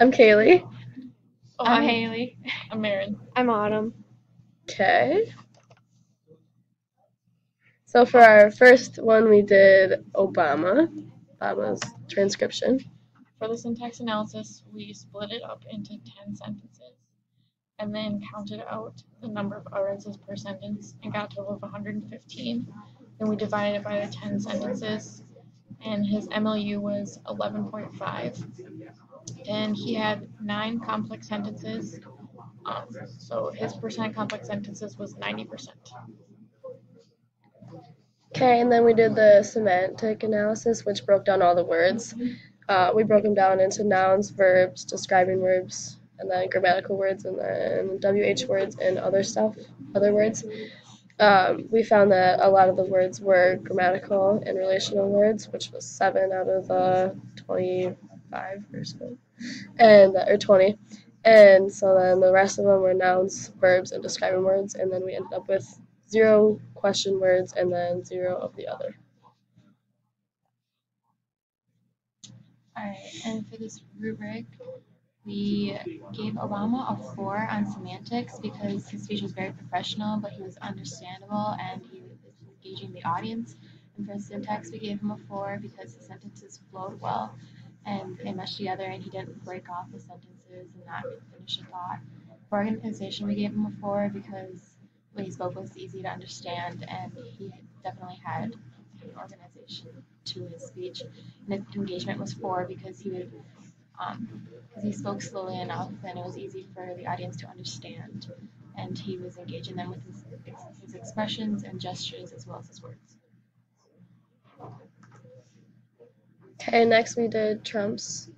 I'm Kaylee. Oh, I'm Haley. I'm Marin. I'm Autumn. Okay. So for our first one, we did Obama's transcription. For the syntax analysis, we split it up into 10 sentences and then counted out the number of utterances per sentence and got a total of 115. Then we divided it by the 10 sentences, and his MLU was 11.5. And he had 9 complex sentences, so his percent complex sentences was 90%. Okay, and then we did the semantic analysis, which broke down all the words. We broke them down into nouns, verbs, describing verbs, and then grammatical words, and then WH words and other words. We found that a lot of the words were grammatical and relational words, which was 7 out of the 25 or so, or 20. And so then the rest of them were nouns, verbs, and describing words, and then we ended up with 0 question words and then 0 of the other. Alright, and for this rubric, we gave Obama a 4 on semantics because his speech was very professional, but he was understandable and he was engaging the audience. And for syntax, we gave him a 4 because the sentences flowed well and they meshed together and he didn't break off the sentences and not finish a thought. For organization, we gave him a 4 because what he spoke was easy to understand and he definitely had an organization to his speech. And his engagement was 4 because he spoke slowly enough and it was easy for the audience to understand, and he was engaging them with his expressions and gestures as well as his words. Okay, next we did Trump's.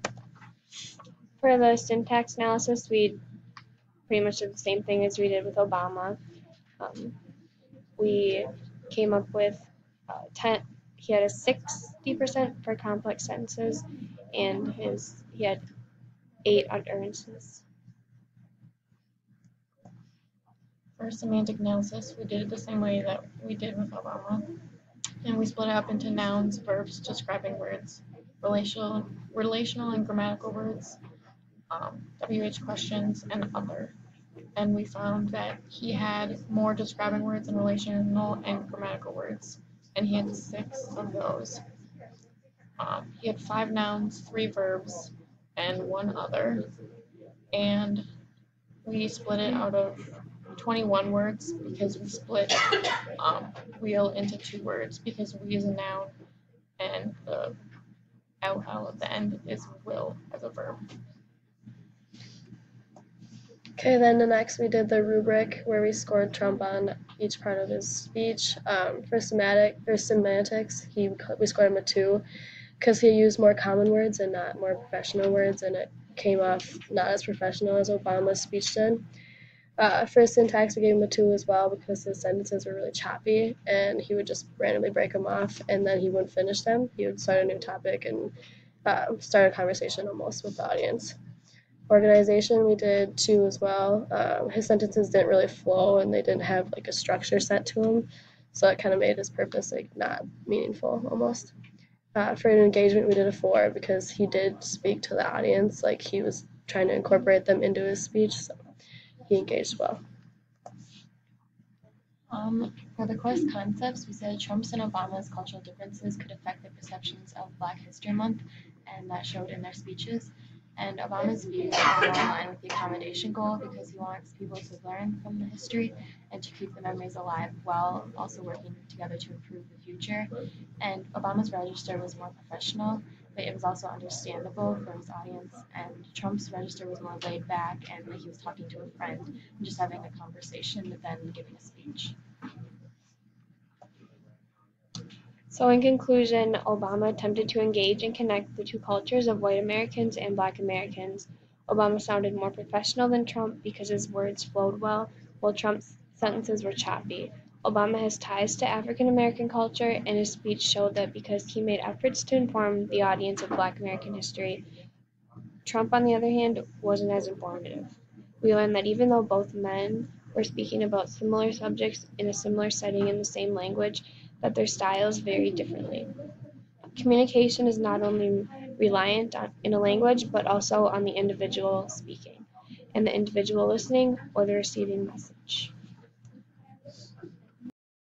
For the syntax analysis, we pretty much did the same thing as we did with Obama. We came up with he had a 60% for complex sentences, and he had 8 utterances. For semantic analysis, we did it the same way that we did with Obama, and we split it up into nouns, verbs, describing words, relational and grammatical words, WH questions, and other. And we found that he had more describing words and relational and grammatical words, and he had 6 of those. He had 5 nouns, 3 verbs, and 1 other. And we split it out of 21 words because we split wheel into 2 words because we is a noun and the LL at the end is will as a verb. Okay, then the next we did the rubric where we scored Trump on each part of his speech. For semantics, we scored him a 2 because he used more common words and not more professional words, and it came off not as professional as Obama's speech did. For syntax, we gave him a 2 as well because his sentences were really choppy and he would just randomly break them off and then he wouldn't finish them. He would start a new topic and start a conversation almost with the audience. Organization, we did 2 as well. His sentences didn't really flow and they didn't have like a structure set to them, so it kind of made his purpose like not meaningful almost. For an engagement, we did a 4 because he did speak to the audience, like he was trying to incorporate them into his speech, so he engaged well. For the course concepts, we said Trump's and Obama's cultural differences could affect the perceptions of Black History Month, and that showed in their speeches. And Obama's views are more in line with the accommodation goal because he wants people to learn from the history and to keep the memories alive while also working together to improve the future. And Obama's register was more professional, but it was also understandable for his audience. And Trump's register was more laid back and like he was talking to a friend and just having a conversation than giving a speech. So in conclusion, Obama attempted to engage and connect the two cultures of white Americans and Black Americans. Obama sounded more professional than Trump because his words flowed well, while Trump's sentences were choppy. Obama has ties to African American culture, and his speech showed that because he made efforts to inform the audience of Black American history. Trump, on the other hand, wasn't as informative. We learned that even though both men were speaking about similar subjects in a similar setting in the same language, that their styles vary differently. Communication is not only reliant in a language, but also on the individual speaking and the individual listening or the receiving message.